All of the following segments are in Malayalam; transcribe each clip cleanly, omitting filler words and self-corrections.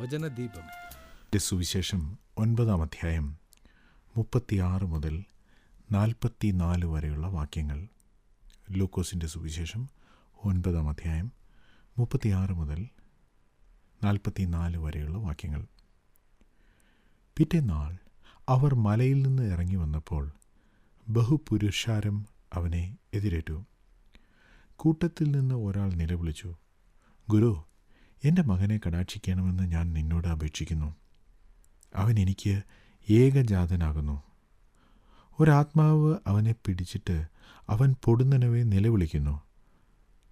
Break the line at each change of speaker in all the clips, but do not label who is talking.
വചനദീപം.
സുവിശേഷം 9-ാം അധ്യായം 36 മുതൽ 44 വരെയുള്ള വാക്യങ്ങൾ. ലൂക്കോസിൻ്റെ സുവിശേഷം 9-ാം അധ്യായം 36 മുതൽ 44 വരെയുള്ള വാക്യങ്ങൾ. പിറ്റേന്നാൾ അവർ മലയിൽ നിന്ന് ഇറങ്ങി വന്നപ്പോൾ ബഹുപുരുഷാരം അവനെ എതിരേറ്റു. കൂട്ടത്തിൽ നിന്ന് ഒരാൾ നിലവിളിച്ചു, ഗുരു, എൻ്റെ മകനെ കടാക്ഷിക്കണമെന്ന് ഞാൻ നിന്നോട് അപേക്ഷിക്കുന്നു. അവൻ എനിക്ക് ഏകജാതനാകുന്നു. ഒരാത്മാവ് അവനെ പിടിച്ചിട്ട് അവൻ പൊടുന്നനവെ നിലവിളിക്കുന്നു.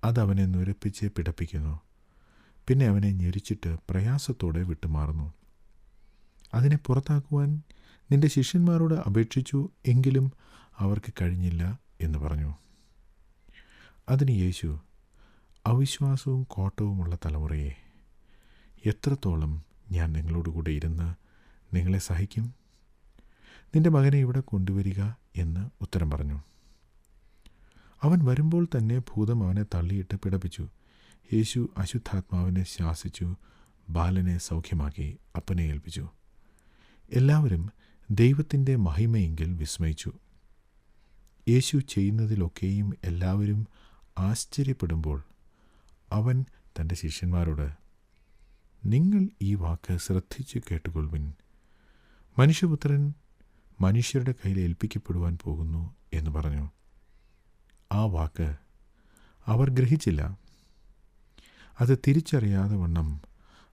അതവനെ നുരപ്പിച്ച് പിടപ്പിക്കുന്നു. പിന്നെ അവനെ ഞെരിച്ചിട്ട് പ്രയാസത്തോടെ വിട്ടുമാറുന്നു. അതിനെ പുറത്താക്കുവാൻ നിന്റെ ശിഷ്യന്മാരോട് അപേക്ഷിച്ചു, എങ്കിലും അവർക്ക് കഴിഞ്ഞില്ല എന്ന് പറഞ്ഞു. അതിന് യേശു, അവിശ്വാസവും കോട്ടവുമുള്ള തലമുറയെ, എത്രത്തോളം ഞാൻ നിങ്ങളോടുകൂടെ ഇരുന്ന് നിങ്ങളെ സഹിക്കും? നിന്റെ മകനെ ഇവിടെ കൊണ്ടുവരിക എന്ന് ഉത്തരം പറഞ്ഞു. അവൻ വരുമ്പോൾ തന്നെ ഭൂതം അവനെ തള്ളിയിട്ട് പിടപ്പിച്ചു. യേശു അശുദ്ധാത്മാവിനെ ശാസിച്ചു, ബാലനെ സൗഖ്യമാക്കി അപ്പനെ ഏൽപ്പിച്ചു. എല്ലാവരും ദൈവത്തിൻ്റെ മഹിമയെങ്കിൽ വിസ്മയിച്ചു. യേശു ചെയ്യുന്നതിലൊക്കെയും എല്ലാവരും ആശ്ചര്യപ്പെടുമ്പോൾ അവൻ തൻ്റെ ശിഷ്യന്മാരോട്, നിങ്ങൾ ഈ വാക്ക് ശ്രദ്ധിച്ച് കേട്ടുകൊള്ളുവിൻ. മനുഷ്യപുത്രൻ മനുഷ്യരുടെ കയ്യിൽ ഏൽപ്പിക്കപ്പെടുവാൻ പോകുന്നു എന്ന് പറഞ്ഞു. ആ വാക്ക് അവർ ഗ്രഹിച്ചില്ല. അത് തിരിച്ചറിയാതെ വണ്ണം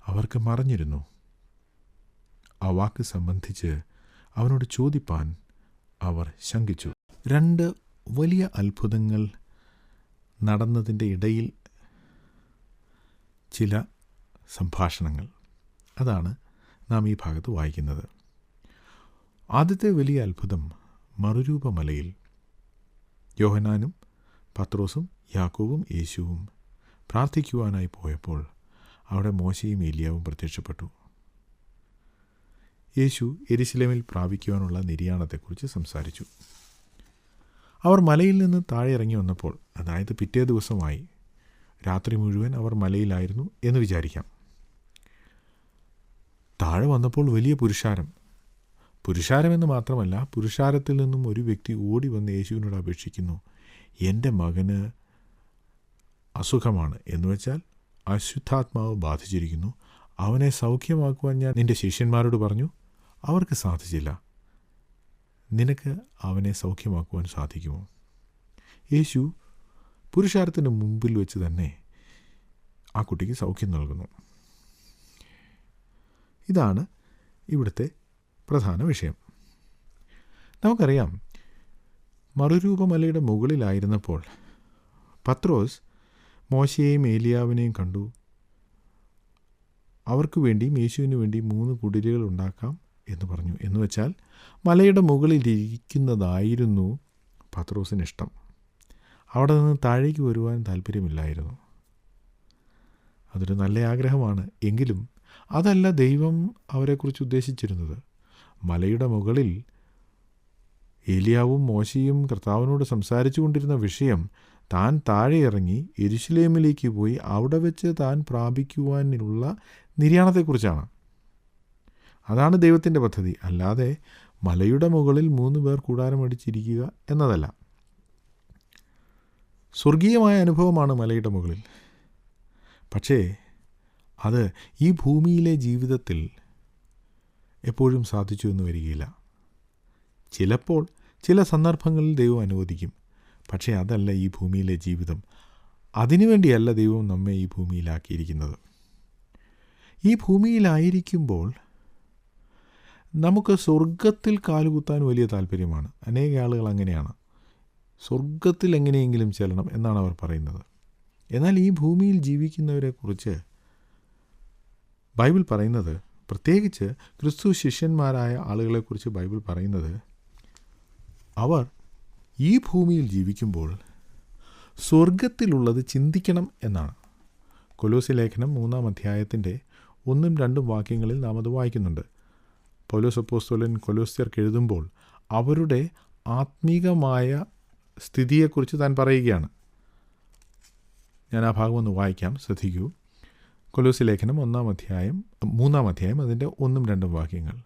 അവർക്ക് മറഞ്ഞിരുന്നു. ആ വാക്ക് സംബന്ധിച്ച് അവനോട് ചോദിപ്പാൻ അവർ ശങ്കിച്ചു. 2 വലിയ അത്ഭുതങ്ങൾ നടന്നതിൻ്റെ ഇടയിൽ ചില സംഭാഷണങ്ങൾ, അതാണ് നാം ഈ ഭാഗത്ത് വായിക്കുന്നത്. ആദ്യത്തെ വലിയ അത്ഭുതം മറുരൂപമലയിൽ യോഹന്നാനും പത്രോസും യാക്കോബും യേശുവും പ്രാർത്ഥിക്കുവാനായി പോയപ്പോൾ അവിടെ മോശയും ഏലിയാവും പ്രത്യക്ഷപ്പെട്ടു. യേശു യെരുശലേമിൽ പ്രാപിക്കുവാനുള്ള നിര്യാണത്തെക്കുറിച്ച് സംസാരിച്ചു. അവർ മലയിൽ നിന്ന് താഴെ ഇറങ്ങി വന്നപ്പോൾ, അതായത് പിറ്റേ ദിവസമായി, രാത്രി മുഴുവൻ അവർ മലയിലായിരുന്നു എന്ന് വിചാരിക്കാം. താഴെ വന്നപ്പോൾ വലിയ പുരുഷാരമെന്ന് മാത്രമല്ല, പുരുഷാരത്തിൽ നിന്നും ഒരു വ്യക്തി ഓടി വന്ന് യേശുവിനോട് അപേക്ഷിക്കുന്നു, എൻ്റെ മകന് അസുഖമാണ്, എന്നുവെച്ചാൽ അശുദ്ധാത്മാവ് ബാധിച്ചിരിക്കുന്നു. അവനെ സൗഖ്യമാക്കുവാൻ ഞാൻ നിൻ്റെ ശിഷ്യന്മാരോട് പറഞ്ഞു, അവർക്ക് സാധിച്ചില്ല. നിനക്ക് അവനെ സൗഖ്യമാക്കുവാൻ സാധിക്കുമോ? യേശു പുരുഷാരത്തിന് മുമ്പിൽ വെച്ച് തന്നെ ആ കുട്ടിക്ക് സൗഖ്യം നൽകുന്നു. ഇതാണ് ഇവിടുത്തെ പ്രധാന വിഷയം. നമുക്കറിയാം, മറുരൂപമലയുടെ മുകളിലായിരുന്നപ്പോൾ പത്രോസ് മോശയെയും ഏലിയാവിനെയും കണ്ടു. അവർക്ക് വേണ്ടിയും യേശുവിന് വേണ്ടിയും 3 കുടിലുകൾ ഉണ്ടാക്കാം എന്ന് പറഞ്ഞു. എന്നുവെച്ചാൽ മലയുടെ മുകളിലിരിക്കുന്നതായിരുന്നു പത്രോസിന് ഇഷ്ടം. അവിടെ നിന്ന് താഴേക്ക് വരുവാൻ താല്പര്യമില്ലായിരുന്നു. അതൊരു നല്ല ആഗ്രഹമാണ്. എങ്കിലും അതല്ല ദൈവം അവരെക്കുറിച്ച് ഉദ്ദേശിച്ചിരുന്നത്. മലയുടെ മുകളിൽ ഏലിയാവും മോശയും കർത്താവിനോട് സംസാരിച്ചു കൊണ്ടിരുന്ന വിഷയം താൻ താഴെ ഇറങ്ങി യെരുശലേമിലേക്ക് പോയി അവിടെ വെച്ച് താൻ പ്രാപിക്കുവാനുള്ള നിര്യാണത്തെക്കുറിച്ചാണ്. അതാണ് ദൈവത്തിൻ്റെ പദ്ധതി. അല്ലാതെ മലയുടെ മുകളിൽ 3 പേർ കൂടാരമടിച്ചിരിക്കുക എന്നതല്ല. സ്വർഗീയമായ അനുഭവമാണ് മലയുടെ മുകളിൽ. പക്ഷേ അത് ഈ ഭൂമിയിലെ ജീവിതത്തിൽ എപ്പോഴും സാധിച്ചു എന്ന് വരികയില്ല. ചിലപ്പോൾ ചില സന്ദർഭങ്ങളിൽ ദൈവം അനുവദിക്കും. പക്ഷേ അതല്ല ഈ ഭൂമിയിലെ ജീവിതം. അതിനുവേണ്ടിയല്ല ദൈവം നമ്മെ ഈ ഭൂമിയിലാക്കിയിരിക്കുന്നത്. ഈ ഭൂമിയിലായിരിക്കുമ്പോൾ നമുക്ക് സ്വർഗത്തിൽ കാലുകുത്താൻ വലിയ താല്പര്യമാണ്. അനേക ആളുകൾ അങ്ങനെയാണ്. സ്വർഗത്തിൽ എങ്ങനെയെങ്കിലും ചെല്ലണം എന്നാണ് അവർ പറയുന്നത്. എന്നാൽ ഈ ഭൂമിയിൽ ജീവിക്കുന്നവരെക്കുറിച്ച് ബൈബിൾ പറയുന്നത്, പ്രത്യേകിച്ച് ക്രിസ്തു ശിഷ്യന്മാരായ ആളുകളെക്കുറിച്ച് ബൈബിൾ പറയുന്നത്, അവർ ഈ ഭൂമിയിൽ ജീവിക്കുമ്പോൾ സ്വർഗത്തിലുള്ളത് ചിന്തിക്കണം എന്നാണ്. കൊലോസ്യ ലേഖനം 3-ാം അധ്യായത്തിൻ്റെ 1 ഉം 2 ഉം വാക്യങ്ങളിൽ നാം അത് വായിക്കുന്നുണ്ട്. പൗലോസ് അപ്പോസ്തലൻ കൊലോസ്യർക്ക് എഴുതുമ്പോൾ അവരുടെ ആത്മീകമായ സ്ഥിതിയെക്കുറിച്ച് താൻ പറയുകയാണ്. ഞാൻ ആ ഭാഗം ഒന്ന് വായിക്കാം, ശ്രദ്ധിക്കൂ. കൊലോസ്യ ലേഖനം 3 അതിൻ്റെ 1-2 വാക്യങ്ങൾ.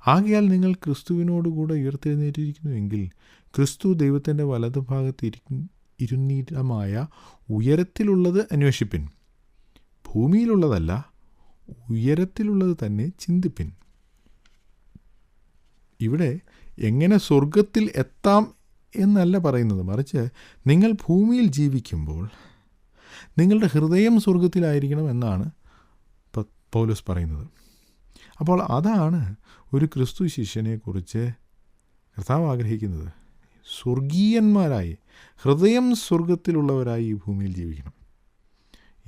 ആകയാൽ നിങ്ങൾ ക്രിസ്തുവിനോടുകൂടെ ഉയർത്തെഴുന്നേറ്റിരിക്കുന്നുവെങ്കിൽ ക്രിസ്തു ദൈവത്തിൻ്റെ വലതുഭാഗത്ത് ഇരുന്നിടമായ ഉയരത്തിലുള്ളത് അന്വേഷിപ്പിൻ. ഭൂമിയിലുള്ളതല്ല, ഉയരത്തിലുള്ളത് തന്നെ ചിന്തിപ്പിൻ. ഇവിടെ എങ്ങനെ സ്വർഗത്തിൽ എത്താം എന്നല്ല പറയുന്നത്, മറിച്ച് നിങ്ങൾ ഭൂമിയിൽ ജീവിക്കുമ്പോൾ നിങ്ങളുടെ ഹൃദയം സ്വർഗത്തിലായിരിക്കണം എന്നാണ് പൗലോസ് പറയുന്നത്. അപ്പോൾ അതാണ് ഒരു ക്രിസ്തു ശിഷ്യനെക്കുറിച്ച് കർത്താവ് ആഗ്രഹിക്കുന്നത്. സ്വർഗീയന്മാരായി, ഹൃദയം സ്വർഗത്തിലുള്ളവരായി ഈ ഭൂമിയിൽ ജീവിക്കണം.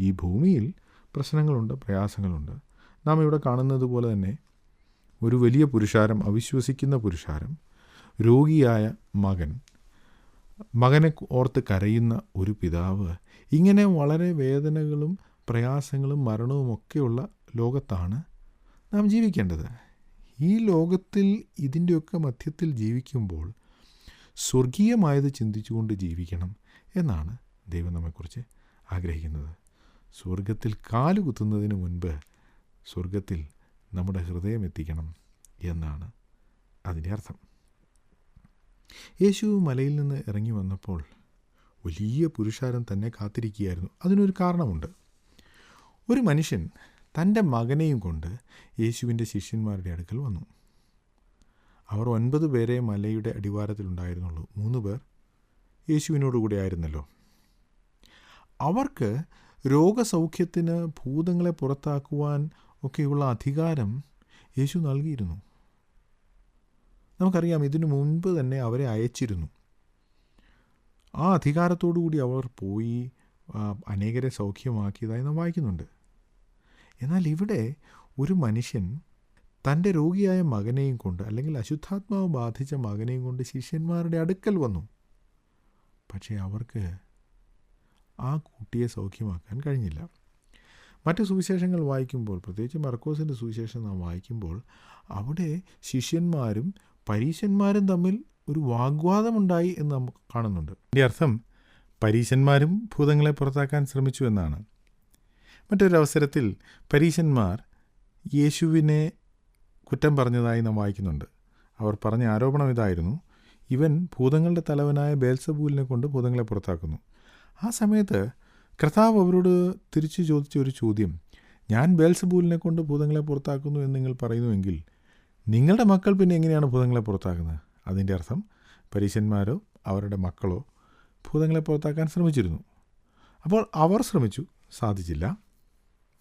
ഈ ഭൂമിയിൽ പ്രശ്നങ്ങളുണ്ട്, പ്രയാസങ്ങളുണ്ട്. നാം ഇവിടെ കാണുന്നത് പോലെ തന്നെ ഒരു വലിയ പുരുഷാരം, അവിശ്വസിക്കുന്ന പുരുഷാരം, രോഗിയായ മകനെ ഓർത്ത് കരയുന്ന ഒരു പിതാവ്, ഇങ്ങനെ വളരെ വേദനകളും പ്രയാസങ്ങളും മരണവുമൊക്കെയുള്ള ലോകത്താണ് നാം ജീവിക്കേണ്ടത്. ഈ ലോകത്തിൽ ഇതിൻ്റെയൊക്കെ മധ്യത്തിൽ ജീവിക്കുമ്പോൾ സ്വർഗീയമായത് ചിന്തിച്ചുകൊണ്ട് ജീവിക്കണം എന്നാണ് ദൈവം നമ്മെക്കുറിച്ച് ആഗ്രഹിക്കുന്നത്. സ്വർഗത്തിൽ കാലുകുത്തുന്നതിന് മുൻപ് സ്വർഗത്തിൽ നമ്മുടെ ഹൃദയം എത്തിക്കണം എന്നാണ് അതിൻ്റെ അർത്ഥം. യേശു മലയിൽ നിന്ന് ഇറങ്ങി വന്നപ്പോൾ വലിയ പുരുഷാരം തന്നെ കാത്തിരിക്കുകയായിരുന്നു. അതിനൊരു കാരണമുണ്ട്. ഒരു മനുഷ്യൻ തൻ്റെ മകനെയും കൊണ്ട് യേശുവിൻ്റെ ശിഷ്യന്മാരുടെ അടുക്കൽ വന്നു. അവർ 9 പേരെ മലയുടെ അടിവാരത്തിലുണ്ടായിരുന്നുള്ളൂ. 3 പേർ യേശുവിനോടുകൂടെ ആയിരുന്നല്ലോ. അവർക്ക് രോഗസൗഖ്യത്തിന്, ഭൂതങ്ങളെ പുറത്താക്കുവാൻ ഒക്കെയുള്ള അധികാരം യേശു നൽകിയിരുന്നു. നമുക്കറിയാം, ഇതിനു മുൻപ് തന്നെ അവരെ അയച്ചിരുന്നു. ആ അധികാരത്തോടുകൂടി അവർ പോയി അനേകരെ സൗഖ്യമാക്കിയതായി നാം വായിക്കുന്നുണ്ട്. എന്നാൽ ഇവിടെ ഒരു മനുഷ്യൻ തൻ്റെ രോഗിയായ മകനെയും കൊണ്ട്, അല്ലെങ്കിൽ അശുദ്ധാത്മാവ് ബാധിച്ച മകനെയും കൊണ്ട് ശിഷ്യന്മാരുടെ അടുക്കൽ വന്നു. പക്ഷേ അവർക്ക് ആ കുട്ടിയെ സൗഖ്യമാക്കാൻ കഴിഞ്ഞില്ല. മറ്റ് സുവിശേഷങ്ങൾ വായിക്കുമ്പോൾ, പ്രത്യേകിച്ച് മർക്കോസിൻ്റെ സുവിശേഷം നാം വായിക്കുമ്പോൾ, അവിടെ ശിഷ്യന്മാരും പരീശന്മാരും തമ്മിൽ ഒരു വാഗ്വാദമുണ്ടായി എന്ന് നമുക്ക് കാണുന്നുണ്ട്. അതിൻ്റെ അർത്ഥം പരീശന്മാരും ഭൂതങ്ങളെ പുറത്താക്കാൻ ശ്രമിച്ചു എന്നാണ്. മറ്റൊരവസരത്തിൽ പരീശന്മാർ യേശുവിനെ കുറ്റം പറഞ്ഞതായി നാം വായിക്കുന്നുണ്ട്. അവർ പറഞ്ഞ ആരോപണം ഇതായിരുന്നു: ഇവൻ ഭൂതങ്ങളുടെ തലവനായ ബേൽസബൂലിനെ കൊണ്ട് ഭൂതങ്ങളെ പുറത്താക്കുന്നു. ആ സമയത്ത് കർത്താവ് അവരോട് തിരിച്ചു ചോദിച്ച ഒരു ചോദ്യം: ഞാൻ ബേൽസബൂലിനെ കൊണ്ട് ഭൂതങ്ങളെ പുറത്താക്കുന്നു എന്ന് നിങ്ങൾ പറയുന്നുവെങ്കിൽ നിങ്ങളുടെ മക്കൾ പിന്നെ എങ്ങനെയാണ് ഭൂതങ്ങളെ പുറത്താക്കുന്നത്? അതിൻ്റെ അർത്ഥം പരീശന്മാരോ അവരുടെ മക്കളോ ഭൂതങ്ങളെ പുറത്താക്കാൻ ശ്രമിച്ചിരുന്നു. അപ്പോൾ അവർ ശ്രമിച്ചു, സാധിച്ചില്ല.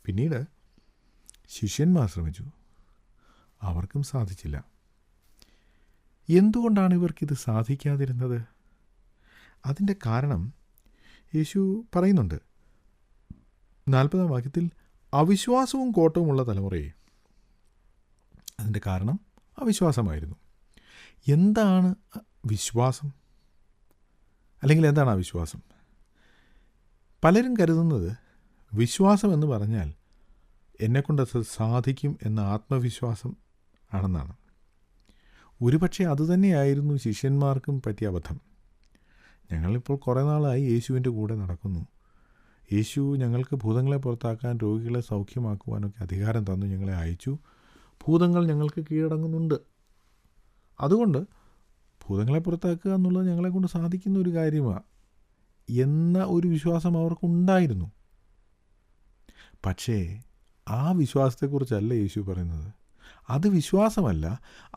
പിന്നീട് ശിഷ്യന്മാർ ശ്രമിച്ചു, അവർക്കും സാധിച്ചില്ല. എന്തുകൊണ്ടാണ് ഇവർക്കിത് സാധിക്കാതിരുന്നത്? അതിൻ്റെ കാരണം യേശു പറയുന്നുണ്ട്. 40-ാം വാക്യത്തിൽ, അവിശ്വാസവും കോട്ടവുമുള്ള തലമുറയെ. അതിൻ്റെ കാരണം അവിശ്വാസമായിരുന്നു. എന്താണ് വിശ്വാസം? അല്ലെങ്കിൽ എന്താണ് അവിശ്വാസം? പലരും കരുതുന്നത് വിശ്വാസം എന്ന് പറഞ്ഞാൽ എന്നെക്കൊണ്ടത് സാധിക്കും എന്ന ആത്മവിശ്വാസം ആണെന്നാണ്. ഒരുപക്ഷെ അതുതന്നെയായിരുന്നു ശിഷ്യന്മാർക്കും പറ്റിയ അബദ്ധം. ഞങ്ങളിപ്പോൾ കുറേ നാളായി യേശുവിൻ്റെ കൂടെ നടക്കുന്നു. യേശു ഞങ്ങൾക്ക് ഭൂതങ്ങളെ പുറത്താക്കാൻ, രോഗികളെ സൗഖ്യമാക്കുവാനൊക്കെ അധികാരം തന്നു, ഞങ്ങളെ അയച്ചു. ഭൂതങ്ങൾ ഞങ്ങൾക്ക് കീഴടങ്ങുന്നുണ്ട്. അതുകൊണ്ട് ഭൂതങ്ങളെ പുറത്താക്കുക എന്നുള്ളത് ഞങ്ങളെക്കൊണ്ട് സാധിക്കുന്ന ഒരു കാര്യമാണ് എന്ന ഒരു വിശ്വാസം അവർക്കുണ്ടായിരുന്നു. പക്ഷേ ആ വിശ്വാസത്തെക്കുറിച്ചല്ല യേശു പറയുന്നത്. അത് വിശ്വാസമല്ല,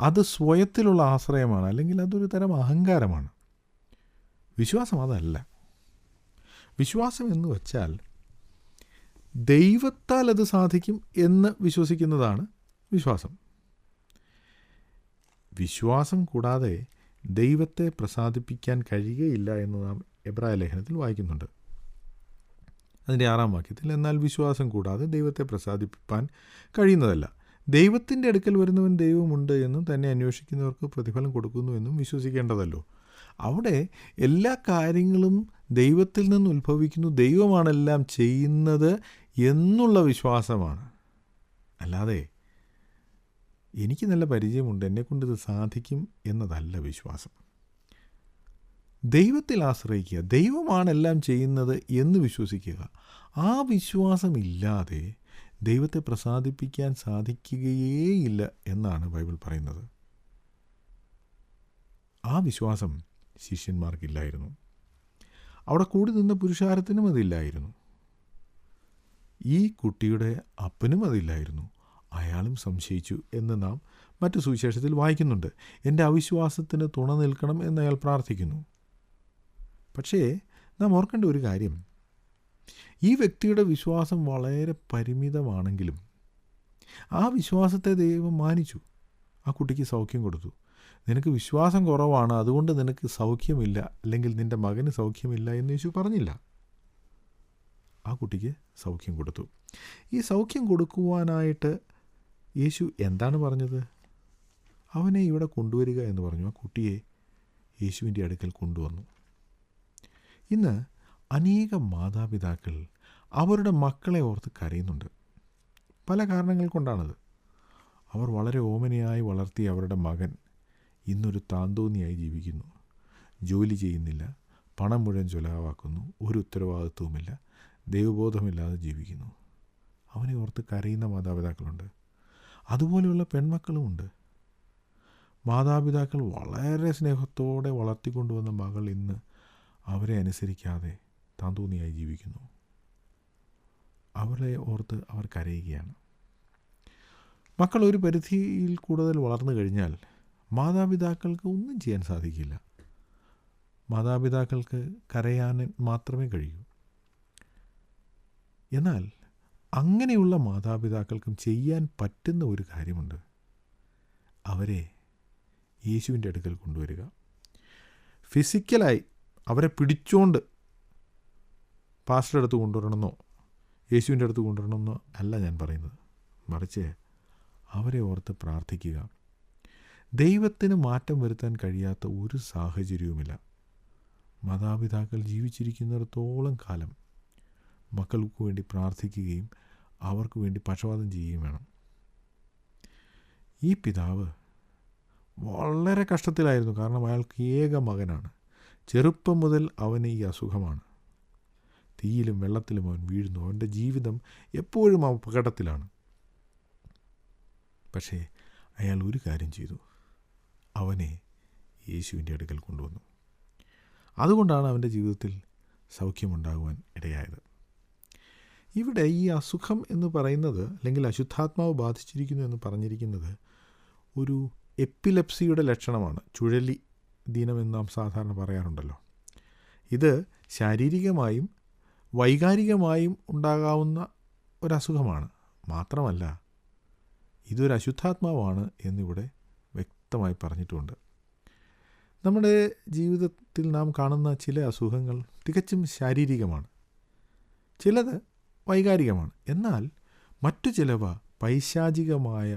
അത് സ്വയത്തിലുള്ള ആശ്രയമാണ്, അല്ലെങ്കിൽ അതൊരു തരം അഹങ്കാരമാണ്. വിശ്വാസം അതല്ല. വിശ്വാസം എന്ന് വച്ചാൽ ദൈവത്താൽ അത് സാധിക്കും എന്ന് വിശ്വസിക്കുന്നതാണ് വിശ്വാസം. വിശ്വാസം കൂടാതെ ദൈവത്തെ പ്രസാദിപ്പിക്കാൻ കഴിയുകയില്ല എന്ന് നാം എബ്രായ ലേഖനത്തിൽ വായിക്കുന്നുണ്ട്. അതിൻ്റെ 6-ാം വാക്യത്തിൽ, എന്നാൽ വിശ്വാസം കൂടാതെ ദൈവത്തെ പ്രസാദിപ്പിക്കാൻ കഴിയുന്നതല്ല. ദൈവത്തിൻ്റെ അടുക്കൽ വരുന്നവൻ ദൈവമുണ്ട് എന്നും തന്നെ അന്വേഷിക്കുന്നവർക്ക് പ്രതിഫലം കൊടുക്കുന്നു എന്നും വിശ്വസിക്കേണ്ടതല്ലോ. അവിടെ എല്ലാ കാര്യങ്ങളും ദൈവത്തിൽ നിന്ന് ഉത്ഭവിക്കുന്നു, ദൈവമാണെല്ലാം ചെയ്യുന്നത് എന്നുള്ള വിശ്വാസമാണ്. അല്ലാതെ എനിക്ക് നല്ല പരിചയമുണ്ട്, എന്നെക്കൊണ്ടിത് സാധിക്കും എന്നതല്ല വിശ്വാസം. ദൈവത്തിൽ ആശ്രയിക്കുക, ദൈവമാണെല്ലാം ചെയ്യുന്നത് എന്ന് വിശ്വസിക്കുക. ആ വിശ്വാസമില്ലാതെ ദൈവത്തെ പ്രസാദിപ്പിക്കാൻ സാധിക്കുകയേയില്ല എന്നാണ് ബൈബിൾ പറയുന്നത്. ആ വിശ്വാസം ശിഷ്യന്മാർക്കില്ലായിരുന്നു. അവിടെ കൂടി നിന്ന പുരുഷാരത്തിനും അതില്ലായിരുന്നു. ഈ കുട്ടിയുടെ അപ്പനും അതില്ലായിരുന്നു. അയാളും സംശയിച്ചു എന്ന് നാം മറ്റു സുവിശേഷത്തിൽ വായിക്കുന്നുണ്ട്. എൻ്റെ അവിശ്വാസത്തിന് തുണ നിൽക്കണം എന്ന് അയാൾ പ്രാർത്ഥിക്കുന്നു. പക്ഷേ നാം ഓർക്കേണ്ട ഒരു കാര്യം, ഈ വ്യക്തിയുടെ വിശ്വാസം വളരെ പരിമിതമാണെങ്കിലും ആ വിശ്വാസത്തെ ദൈവം മാനിച്ചു. ആ കുട്ടിക്ക് സൗഖ്യം കൊടുത്തു. നിനക്ക് വിശ്വാസം കുറവാണ്, അതുകൊണ്ട് നിനക്ക് സൗഖ്യമില്ല, അല്ലെങ്കിൽ നിൻ്റെ മകന് സൗഖ്യമില്ല എന്ന് യേശു പറഞ്ഞില്ല. ആ കുട്ടിക്ക് സൗഖ്യം കൊടുത്തു. ഈ സൗഖ്യം കൊടുക്കുവാനായിട്ട് യേശു എന്താണ് പറഞ്ഞത്? അവനെ ഇവിടെ കൊണ്ടുവരിക എന്ന് പറഞ്ഞു. ആ കുട്ടിയെ യേശുവിൻ്റെ അടുക്കൽ കൊണ്ടുവന്നു. ഇന്ന് അനേകം മാതാപിതാക്കൾ അവരുടെ മക്കളെ ഓർത്ത് കരയുന്നുണ്ട്. പല കാരണങ്ങൾ കൊണ്ടാണത്. അവർ വളരെ ഓമനയായി വളർത്തിയ അവരുടെ മകൻ ഇന്നൊരു താന്തോന്നിയായി ജീവിക്കുന്നു. ജോലി ചെയ്യുന്നില്ല, പണം മുഴുവൻ ചൊലവാക്കുന്നു, ഒരു ഉത്തരവാദിത്വവുമില്ല, ദൈവബോധമില്ലാതെ ജീവിക്കുന്നു. അവനെ ഓർത്ത് കരയുന്ന മാതാപിതാക്കളുണ്ട്. അതുപോലെയുള്ള പെൺമക്കളുമുണ്ട്. മാതാപിതാക്കൾ വളരെ സ്നേഹത്തോടെ വളർത്തിക്കൊണ്ടുവന്ന മകൾ ഇന്ന് അവരെ അനുസരിക്കാതെ താന്തോന്നിയായി ജീവിക്കുന്നു. അവരെ ഓർത്ത് അവർ കരയുകയാണ്. മക്കൾ ഒരു പരിധിയിൽ കൂടുതൽ വളർന്നു കഴിഞ്ഞാൽ മാതാപിതാക്കൾക്ക് ഒന്നും ചെയ്യാൻ സാധിക്കില്ല. മാതാപിതാക്കൾക്ക് കരയാൻ മാത്രമേ കഴിയൂ. എന്നാൽ അങ്ങനെയുള്ള മാതാപിതാക്കൾക്കും ചെയ്യാൻ പറ്റുന്ന ഒരു കാര്യമുണ്ട്. അവരെ യേശുവിൻ്റെ അടുക്കൽ കൊണ്ടുവരിക. ഫിസിക്കലായി അവരെ പിടിച്ചുകൊണ്ട് പാസ്റ്ററുടെ അടുത്ത് കൊണ്ടുവരണമെന്നോ യേശുവിൻ്റെ അടുത്ത് കൊണ്ടുവരണമെന്നോ അല്ല ഞാൻ പറയുന്നത്. മറിച്ച് അവരെ ഓർത്ത് പ്രാർത്ഥിക്കുക. ദൈവത്തിന് മാറ്റം വരുത്താൻ കഴിയാത്ത ഒരു സാഹചര്യവുമില്ല. മാതാപിതാക്കൾ ജീവിച്ചിരിക്കുന്നിടത്തോളം കാലം മക്കൾക്ക് വേണ്ടി പ്രാർത്ഥിക്കുകയും അവർക്ക് വേണ്ടി പക്ഷപാതം ചെയ്യുകയും വേണം. ഈ പിതാവ് വളരെ കഷ്ടത്തിലായിരുന്നു. കാരണം അയാൾക്ക് ഏക മകനാണ്. ചെറുപ്പം മുതൽ അവന് ഈ അസുഖമാണ്. തീയിലും വെള്ളത്തിലും അവൻ വീഴുന്നു. അവൻ്റെ ജീവിതം എപ്പോഴും അപകടത്തിലാണ്. പക്ഷേ അയാൾ ഒരു കാര്യം ചെയ്തു. അവനെ യേശുവിൻ്റെ അടുക്കൽ കൊണ്ടുവന്നു. അതുകൊണ്ടാണ് അവൻ്റെ ജീവിതത്തിൽ സൗഖ്യമുണ്ടാകുവാൻ ഇടയായത്. ഇവിടെ ഈ അസുഖം എന്ന് പറയുന്നത്, അല്ലെങ്കിൽ അശുദ്ധാത്മാവ് ബാധിച്ചിരിക്കുന്നു എന്ന് പറഞ്ഞിരിക്കുന്നത് ഒരു എപ്പിലെപ്സിയുടെ ലക്ഷണമാണ്. ചുഴലി ദീനമെന്ന് നാം സാധാരണ പറയാറുണ്ടല്ലോ. ഇത് ശാരീരികമായും വൈകാരികമായും ഉണ്ടാകാവുന്ന ഒരസുഖമാണ്. മാത്രമല്ല ഇതൊരു അശുദ്ധാത്മാവാണ് എന്നിവിടെ വ്യക്തമായി പറഞ്ഞിട്ടുണ്ട്. നമ്മുടെ ജീവിതത്തിൽ നാം കാണുന്ന ചില അസുഖങ്ങൾ തികച്ചും ശാരീരികമാണ്, ചിലത് വൈകാരികമാണ്. എന്നാൽ മറ്റു ചിലവ പൈശാചികമായ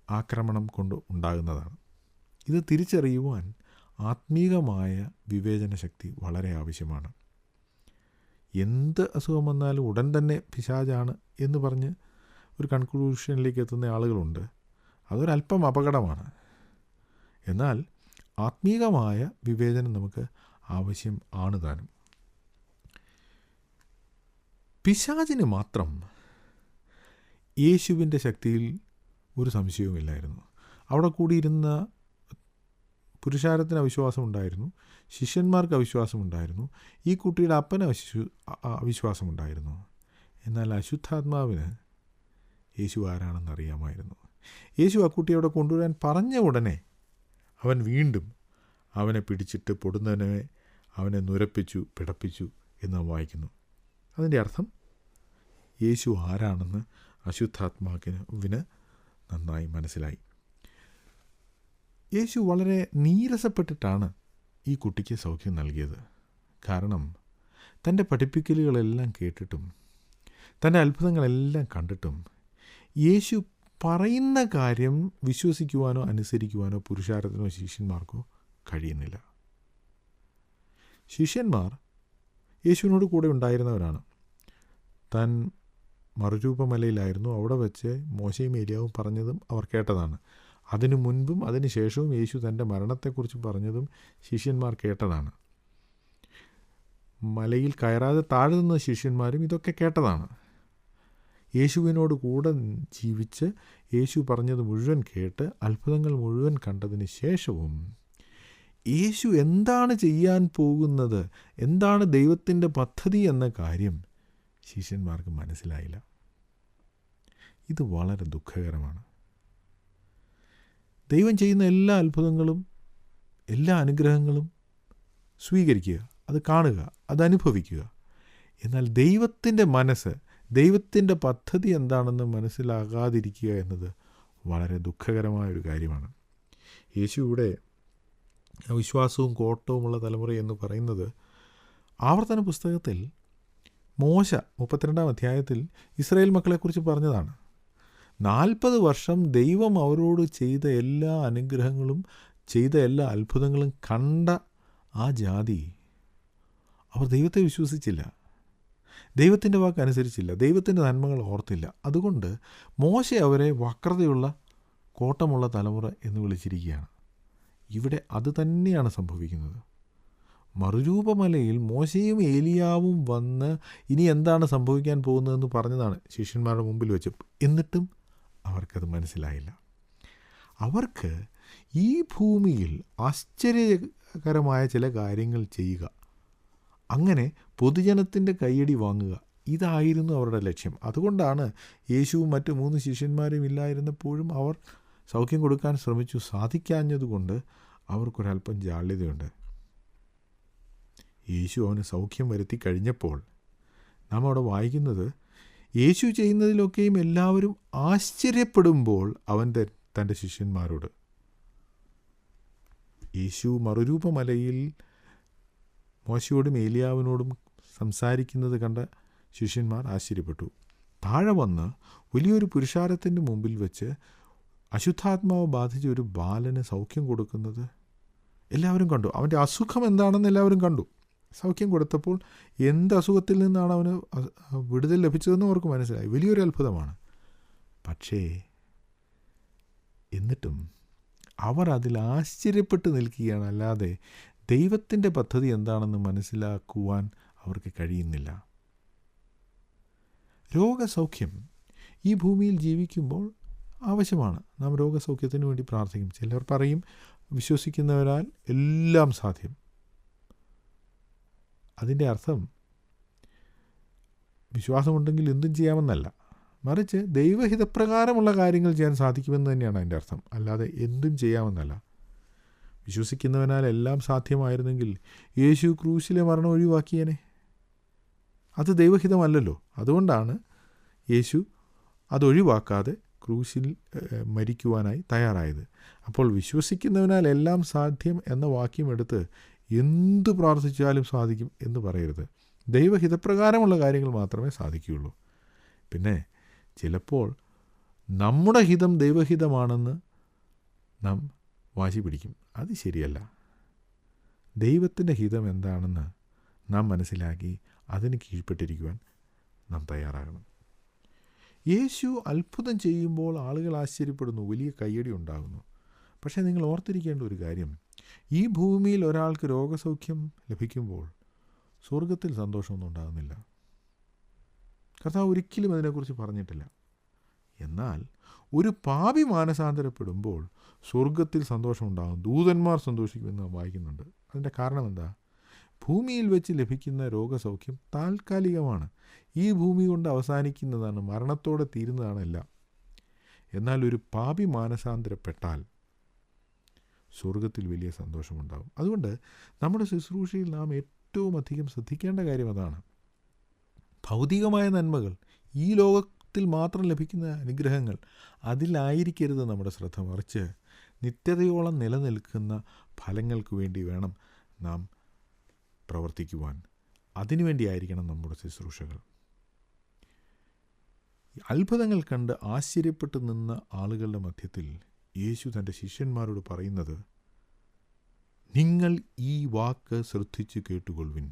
ആക്രമണം കൊണ്ട് ഉണ്ടാകുന്നതാണ്. ഇത് തിരിച്ചറിയുവാൻ ആത്മീകമായ വിവേചന ശക്തി വളരെ ആവശ്യമാണ്. എന്ത് അസുഖം വന്നാലും ഉടൻ തന്നെ പിശാചാണ് എന്ന് പറഞ്ഞ് ഒരു കൺക്ലൂഷനിലേക്ക് എത്തുന്ന ആളുകളുണ്ട്. അതൊരല്പം അപകടമാണ്. എന്നാൽ ആത്മീകമായ വിവേചനം നമുക്ക് ആവശ്യം ആണ് താനും. പിശാചിന് മാത്രം യേശുവിൻ്റെ ശക്തിയിൽ ഒരു സംശയവുമില്ലായിരുന്നു. അവിടെ കൂടിയിരുന്ന പുരുഷാരത്തിന് അവിശ്വാസമുണ്ടായിരുന്നു, ശിഷ്യന്മാർക്ക് അവിശ്വാസമുണ്ടായിരുന്നു, ഈ കുട്ടിയുടെ അപ്പന് അവിശ്വാസമുണ്ടായിരുന്നു. എന്നാൽ അശുദ്ധാത്മാവിന് യേശു ആരാണെന്ന് അറിയാമായിരുന്നു. യേശു ആ കുട്ടിയെ അവിടെ കൊണ്ടുവരാൻ പറഞ്ഞ ഉടനെ അവൻ വീണ്ടും അവനെ പിടിച്ചിട്ട് പൊടുന്നവനെ അവനെ നുരപ്പിച്ചു, പിടപ്പിച്ചു എന്ന് നാം വായിക്കുന്നു. അതിൻ്റെ അർത്ഥം യേശു ആരാണെന്ന് അശുദ്ധാത്മാവിന് നന്നായി മനസ്സിലായി. യേശു വളരെ നീരസപ്പെട്ടിട്ടാണ് ഈ കുട്ടിക്ക് സൗഖ്യം നൽകിയത്. കാരണം തൻ്റെ പഠിപ്പിക്കലുകളെല്ലാം കേട്ടിട്ടും തൻ്റെ അത്ഭുതങ്ങളെല്ലാം കണ്ടിട്ടും യേശു പറയുന്ന കാര്യം വിശ്വസിക്കുവാനോ അനുസരിക്കുവാനോ പുരുഷാരത്തിനോ ശിഷ്യന്മാർക്കോ കഴിയുന്നില്ല. ശിഷ്യന്മാർ യേശുവിനോട് കൂടെ ഉണ്ടായിരുന്നവരാണ്. താൻ മറുരൂപമലയിലായിരുന്നു. അവിടെ വെച്ച് മോശയും ഏലിയാവും പറഞ്ഞതും അവർ കേട്ടതാണ്. അതിനു മുൻപും അതിന് ശേഷവും യേശു തൻ്റെ മരണത്തെക്കുറിച്ച് പറഞ്ഞതും ശിഷ്യന്മാർ കേട്ടതാണ്. മലയിൽ കയറാതെ താഴെ നിന്ന ശിഷ്യന്മാരും ഇതൊക്കെ കേട്ടതാണ്. യേശുവിനോട് കൂടെ ജീവിച്ച് യേശു പറഞ്ഞത് മുഴുവൻ കേട്ട് അത്ഭുതങ്ങൾ മുഴുവൻ കണ്ടതിന് ശേഷവും യേശു എന്താണ് ചെയ്യാൻ പോകുന്നത്, എന്താണ് ദൈവത്തിൻ്റെ പദ്ധതി എന്ന കാര്യം ശിഷ്യന്മാർക്ക് മനസ്സിലായില്ല. ഇത് വളരെ ദുഃഖകരമാണ്. ദൈവം ചെയ്യുന്ന എല്ലാ അത്ഭുതങ്ങളും എല്ലാ അനുഗ്രഹങ്ങളും സ്വീകരിക്കുക, അത് കാണുക, അത് അനുഭവിക്കുക. എന്നാൽ ദൈവത്തിൻ്റെ മനസ്സ്, ദൈവത്തിൻ്റെ പദ്ധതി എന്താണെന്ന് മനസ്സിലാകാതിരിക്കുക എന്നത് വളരെ ദുഃഖകരമായൊരു കാര്യമാണ്. യേശു ഇവിടെ വിശ്വാസവും കോട്ടവുമുള്ള തലമുറ എന്ന് പറയുന്നത് ആവർത്തന പുസ്തകത്തിൽ മോശ 32-ാം അധ്യായത്തിൽ ഇസ്രായേൽ മക്കളെക്കുറിച്ച് പറഞ്ഞതാണ്. 40 വർഷം ദൈവം അവരോട് ചെയ്ത എല്ലാ അനുഗ്രഹങ്ങളും ചെയ്ത എല്ലാ അത്ഭുതങ്ങളും കണ്ട ആ ജാതി, അവർ ദൈവത്തെ വിശ്വസിച്ചില്ല, ദൈവത്തിൻ്റെ വാക്ക് അനുസരിച്ചില്ല, ദൈവത്തിൻ്റെ നന്മകൾ ഓർത്തില്ല. അതുകൊണ്ട് മോശ അവരെ വക്രതയുള്ള കോട്ടമുള്ള തലമുറ എന്ന് വിളിച്ചിരിക്കുകയാണ്. ഇവിടെ അത് തന്നെയാണ് സംഭവിക്കുന്നത്. മറുരൂപമലയിൽ മോശയും ഏലിയാവും വന്ന് ഇനി എന്താണ് സംഭവിക്കാൻ പോകുന്നതെന്ന് പറഞ്ഞതാണ് ശിഷ്യന്മാരുടെ മുമ്പിൽ വെച്ച്. എന്നിട്ടും അവർക്കത് മനസ്സിലായില്ല. അവർക്ക് ഈ ഭൂമിയിൽ ആശ്ചര്യകരമായ ചില കാര്യങ്ങൾ ചെയ്യുക, അങ്ങനെ പൊതുജനത്തിൻ്റെ കയ്യടി വാങ്ങുക, ഇതായിരുന്നു അവരുടെ ലക്ഷ്യം. അതുകൊണ്ടാണ് യേശുവും മറ്റ് 3 ശിഷ്യന്മാരും ഇല്ലായിരുന്നപ്പോഴും അവർ സൗഖ്യം കൊടുക്കാൻ ശ്രമിച്ചു. സാധിക്കാഞ്ഞതുകൊണ്ട് അവർക്കൊരല്പം ജാള്യതയുണ്ട്. യേശു അവന് സൗഖ്യം വരുത്തി കഴിഞ്ഞപ്പോൾ നാം അവിടെ വായിക്കുന്നത്, യേശു ചെയ്യുന്നതിലൊക്കെയും എല്ലാവരും ആശ്ചര്യപ്പെടുമ്പോൾ അവൻ തൻ്റെ ശിഷ്യന്മാരോട്, യേശു മറുരൂപമലയിൽ മോശയോടും ഏലിയാവിനോടും സംസാരിക്കുന്നത് കണ്ട ശിഷ്യന്മാർ ആശ്ചര്യപ്പെട്ടു. താഴെ വന്ന് വലിയൊരു പുരുഷാരത്തിൻ്റെ മുമ്പിൽ വെച്ച് അശുദ്ധാത്മാവ് ബാധിച്ച ഒരു ബാലന് സൗഖ്യം കൊടുക്കുന്നത് എല്ലാവരും കണ്ടു. അവൻ്റെ അസുഖം എന്താണെന്ന് എല്ലാവരും കണ്ടു. സൗഖ്യം കൊടുത്തപ്പോൾ എന്ത് അസുഖത്തിൽ നിന്നാണ് അവന് വിടുതൽ ലഭിച്ചതെന്ന് അവർക്ക് മനസ്സിലായി. വലിയൊരു അത്ഭുതമാണ്. പക്ഷേ എന്നിട്ടും അവർ അതിൽ ആശ്ചര്യപ്പെട്ട് നിൽക്കുകയാണ്, അല്ലാതെ ദൈവത്തിൻ്റെ പദ്ധതി എന്താണെന്ന് മനസ്സിലാക്കുവാൻ അവർക്ക് കഴിയുന്നില്ല. രോഗസൗഖ്യം ഈ ഭൂമിയിൽ ജീവിക്കുമ്പോൾ ആവശ്യമാണ്. നാം രോഗസൗഖ്യത്തിന് വേണ്ടി പ്രാർത്ഥിക്കും. ചിലർ പറയും വിശ്വസിക്കുന്നവരാൽ എല്ലാം സാധ്യം. അതിൻ്റെ അർത്ഥം വിശ്വാസമുണ്ടെങ്കിൽ എന്തും ചെയ്യാമെന്നല്ല, മറിച്ച് ദൈവഹിതപ്രകാരമുള്ള കാര്യങ്ങൾ ചെയ്യാൻ സാധിക്കുമെന്ന് തന്നെയാണ് അതിൻ്റെ അർത്ഥം, അല്ലാതെ എന്തും ചെയ്യാമെന്നല്ല. വിശ്വസിക്കുന്നവനാൽ എല്ലാം സാധ്യമായിരുന്നെങ്കിൽ യേശു ക്രൂശിലെ മരണം ഒഴിവാക്കിയേനെ. അത് ദൈവഹിതമല്ലല്ലോ. അതുകൊണ്ടാണ് യേശു അതൊഴിവാക്കാതെ ക്രൂശിൽ മരിക്കുവാനായി തയ്യാറായത്. അപ്പോൾ വിശ്വസിക്കുന്നവനാൽ എല്ലാം സാധ്യം എന്ന വാക്യം എടുത്ത് എന്തു പ്രാർത്ഥിച്ചാലും സാധിക്കും എന്ന് പറയരുത്. ദൈവഹിതപ്രകാരമുള്ള കാര്യങ്ങൾ മാത്രമേ സാധിക്കുകയുള്ളൂ. പിന്നെ ചിലപ്പോൾ നമ്മുടെ ഹിതം ദൈവഹിതമാണെന്ന് നാം വാശി പിടിക്കും. അത് ശരിയല്ല. ദൈവത്തിൻ്റെ ഹിതം എന്താണെന്ന് നാം മനസ്സിലാക്കി അതിന് കീഴ്പ്പെട്ടിരിക്കുവാൻ നാം തയ്യാറാകണം. യേശു അത്ഭുതം ചെയ്യുമ്പോൾ ആളുകൾ ആശ്ചര്യപ്പെടുന്നു, വലിയ കയ്യടി ഉണ്ടാകുന്നു. പക്ഷേ നിങ്ങൾ ഓർത്തിരിക്കേണ്ട ഒരു കാര്യം, ഈ ഭൂമിയിൽ ഒരാൾക്ക് രോഗസൗഖ്യം ലഭിക്കുമ്പോൾ സ്വർഗത്തിൽ സന്തോഷമൊന്നും ഉണ്ടാകുന്നില്ല. കർത്താവ് ഒരിക്കലും അതിനെക്കുറിച്ച് പറഞ്ഞിട്ടില്ല. എന്നാൽ ഒരു പാപി മാനസാന്തരപ്പെടുമ്പോൾ സ്വർഗത്തിൽ സന്തോഷമുണ്ടാകും, ദൂതന്മാർ സന്തോഷിക്കുമെന്ന് വായിക്കുന്നുണ്ട്. അതിൻ്റെ കാരണം എന്താ? ഭൂമിയിൽ വെച്ച് ലഭിക്കുന്ന രോഗസൗഖ്യം താൽക്കാലികമാണ്. ഈ ഭൂമി കൊണ്ട് അവസാനിക്കുന്നതാണ്, മരണത്തോടെ തീരുന്നതാണ് എല്ലാം. എന്നാൽ ഒരു പാപി മാനസാന്തരപ്പെട്ടാൽ സ്വർഗത്തിൽ വലിയ സന്തോഷമുണ്ടാകും. അതുകൊണ്ട് നമ്മുടെ ശുശ്രൂഷയിൽ നാം ഏറ്റവും അധികം ശ്രദ്ധിക്കേണ്ട കാര്യം അതാണ്. ഭൗതികമായ നന്മകൾ, ഈ ലോകത്തിൽ മാത്രം ലഭിക്കുന്ന അനുഗ്രഹങ്ങൾ, അതിലായിരിക്കരുത് നമ്മുടെ ശ്രദ്ധ. മറിച്ച് നിത്യതയോളം നിലനിൽക്കുന്ന ഫലങ്ങൾക്ക് വേണ്ടി വേണം നാം പ്രവർത്തിക്കുവാൻ. അതിനുവേണ്ടിയായിരിക്കണം നമ്മുടെ ശുശ്രൂഷകൾ. അത്ഭുതങ്ങൾ കണ്ട് ആശ്ചര്യപ്പെട്ട് നിന്ന ആളുകളുടെ മധ്യത്തിൽ യേശു തൻ്റെ ശിഷ്യന്മാരോട് പറയുന്നത്, നിങ്ങൾ ഈ വാക്ക് ശ്രദ്ധിച്ച് കേട്ടുകൊള്ളുവിൻ,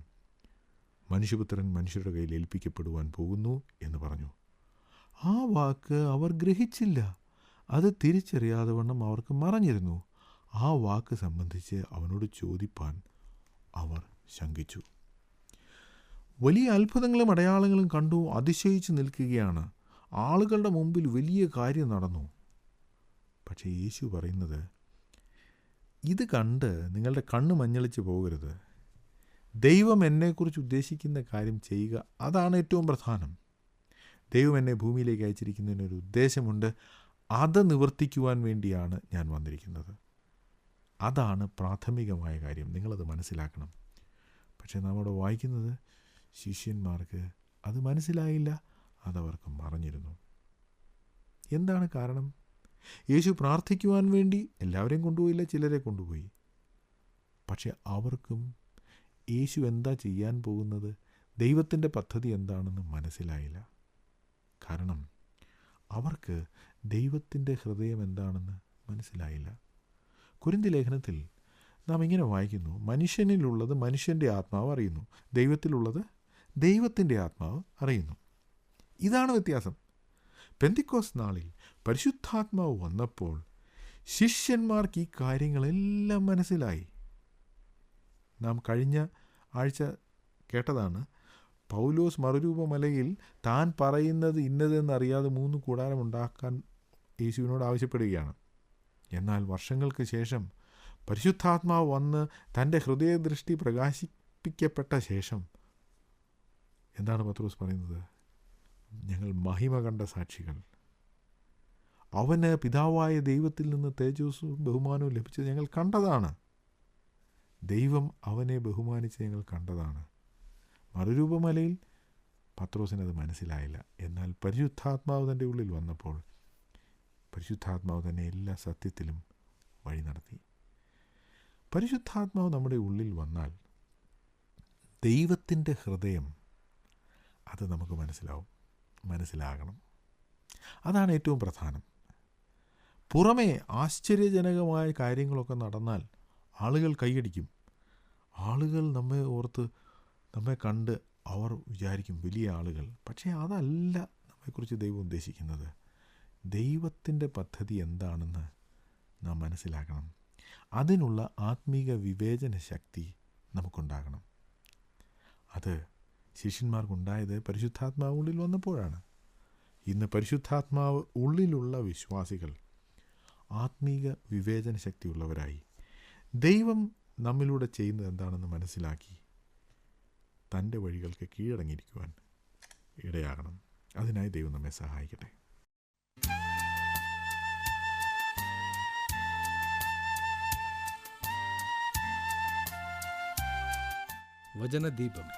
മനുഷ്യപുത്രൻ മനുഷ്യരുടെ കയ്യിൽ ഏൽപ്പിക്കപ്പെടുവാൻ പോകുന്നു എന്ന് പറഞ്ഞു. ആ വാക്ക് അവർ ഗ്രഹിച്ചില്ല. അത് തിരിച്ചറിയാതെ വണ്ണം അവർക്ക് മറഞ്ഞിരുന്നു. ആ വാക്ക് സംബന്ധിച്ച് അവനോട് ചോദിപ്പാൻ അവർ ശങ്കിച്ചു. വലിയ അത്ഭുതങ്ങളും അടയാളങ്ങളും കണ്ടു അതിശയിച്ച് നിൽക്കുകയാണ്. ആളുകളുടെ മുമ്പിൽ വലിയ കാര്യം നടന്നു. പക്ഷേ യേശു പറയുന്നത്, ഇത് കണ്ട് നിങ്ങളുടെ കണ്ണ് മഞ്ഞളിച്ച് പോകരുത്. ദൈവം എന്നെക്കുറിച്ച് ഉദ്ദേശിക്കുന്ന കാര്യം ചെയ്യുക, അതാണ് ഏറ്റവും പ്രധാനം. ദൈവം എന്നെ ഭൂമിയിലേക്ക് അയച്ചിരിക്കുന്നതിനൊരു ഉദ്ദേശമുണ്ട്. അത് നിവർത്തിക്കുവാൻ വേണ്ടിയാണ് ഞാൻ വന്നിരിക്കുന്നത്. അതാണ് പ്രാഥമികമായ കാര്യം. നിങ്ങളത് മനസ്സിലാക്കണം. പക്ഷേ നമ്മുടെ വായിക്കുന്നത്, ശിഷ്യന്മാർക്ക് അത് മനസ്സിലായില്ല, അതവർക്ക് മറഞ്ഞിരുന്നു. എന്താണ് കാരണം? യേശു പ്രാർത്ഥിക്കുവാൻ വേണ്ടി എല്ലാവരെയും കൊണ്ടുപോയില്ല, ചിലരെ കൊണ്ടുപോയി. പക്ഷെ അവർക്കും യേശു എന്താ ചെയ്യാൻ പോകുന്നത്, ദൈവത്തിൻ്റെ പദ്ധതി എന്താണെന്ന് മനസ്സിലായില്ല. കാരണം അവർക്ക് ദൈവത്തിൻ്റെ ഹൃദയം എന്താണെന്ന് മനസ്സിലായില്ല. കൊരിന്ത്യർ ലേഖനത്തിൽ നാം ഇങ്ങനെ വായിക്കുന്നു, മനുഷ്യനിലുള്ളത് മനുഷ്യൻ്റെ ആത്മാവ് അറിയുന്നു, ദൈവത്തിലുള്ളത് ദൈവത്തിൻ്റെ ആത്മാവ് അറിയുന്നു. ഇതാണ് വ്യത്യാസം. പെന്തിക്കോസ്ത് നാളിൽ പരിശുദ്ധാത്മാവ് വന്നപ്പോൾ ശിഷ്യന്മാർക്ക് ഈ കാര്യങ്ങളെല്ലാം മനസ്സിലായി. നാം കഴിഞ്ഞ ആഴ്ച കേട്ടതാണ്, പൗലോസ് മറുരൂപമലയിൽ താൻ പറയുന്നത് ഇന്നതെന്നറിയാതെ 3 കൂടാരം ഉണ്ടാക്കാൻ യേശുവിനോട് ആവശ്യപ്പെടുകയാണ്. എന്നാൽ വർഷങ്ങൾക്ക് ശേഷം പരിശുദ്ധാത്മാവ് വന്ന് തൻ്റെ ഹൃദയദൃഷ്ടി പ്രകാശിപ്പിക്കപ്പെട്ട ശേഷം എന്താണ് പത്രോസ് പറയുന്നത്? ഞങ്ങൾ മഹിമ കണ്ട സാക്ഷികൾ. അവന് പിതാവായ ദൈവത്തിൽ നിന്ന് തേജസ്സും ബഹുമാനവും ലഭിച്ചത് ഞങ്ങൾ കണ്ടതാണ്. ദൈവം അവനെ ബഹുമാനിച്ച് ഞങ്ങൾ കണ്ടതാണ്. മറുരൂപമലയിൽ പത്രോസിനത് മനസ്സിലായില്ല. എന്നാൽ പരിശുദ്ധാത്മാവ് തൻ്റെ ഉള്ളിൽ വന്നപ്പോൾ പരിശുദ്ധാത്മാവ് തന്നെ എല്ലാ സത്യത്തിലും വഴി നടത്തി. പരിശുദ്ധാത്മാവ് നമ്മുടെ ഉള്ളിൽ വന്നാൽ ദൈവത്തിൻ്റെ ഹൃദയം അത് നമുക്ക് മനസ്സിലാകണം. അതാണ് ഏറ്റവും പ്രധാനം. പുറമേ ആശ്ചര്യജനകമായ കാര്യങ്ങളൊക്കെ നടന്നാൽ ആളുകൾ കൈയടിക്കും. ആളുകൾ നമ്മെ കണ്ട് അവർ വിചാരിക്കും വലിയ ആളുകൾ. പക്ഷേ അതല്ല നമ്മെക്കുറിച്ച് ദൈവം ഉദ്ദേശിക്കുന്നത്. ദൈവത്തിൻ്റെ പദ്ധതി എന്താണെന്ന് നാം മനസ്സിലാക്കണം. അതിനുള്ള ആത്മീക വിവേചന ശക്തി നമുക്കുണ്ടാകണം. അത് ശിഷ്യന്മാർക്കുണ്ടായത് പരിശുദ്ധാത്മാവ് ഉള്ളിൽ വന്നപ്പോഴാണ്. ഇന്ന് പരിശുദ്ധാത്മാവ് ഉള്ളിലുള്ള വിശ്വാസികൾ ആത്മീക വിവേചന ശക്തിയുള്ളവരായി ദൈവം നമ്മിലൂടെ ചെയ്യുന്നത് എന്താണെന്ന് മനസ്സിലാക്കി തൻ്റെ വഴികൾക്ക് കീഴടങ്ങിയിരിക്കുവാൻ ഇടയാകണം. അതിനായി ദൈവം നമ്മെ സഹായിക്കട്ടെ.
വചനദീപം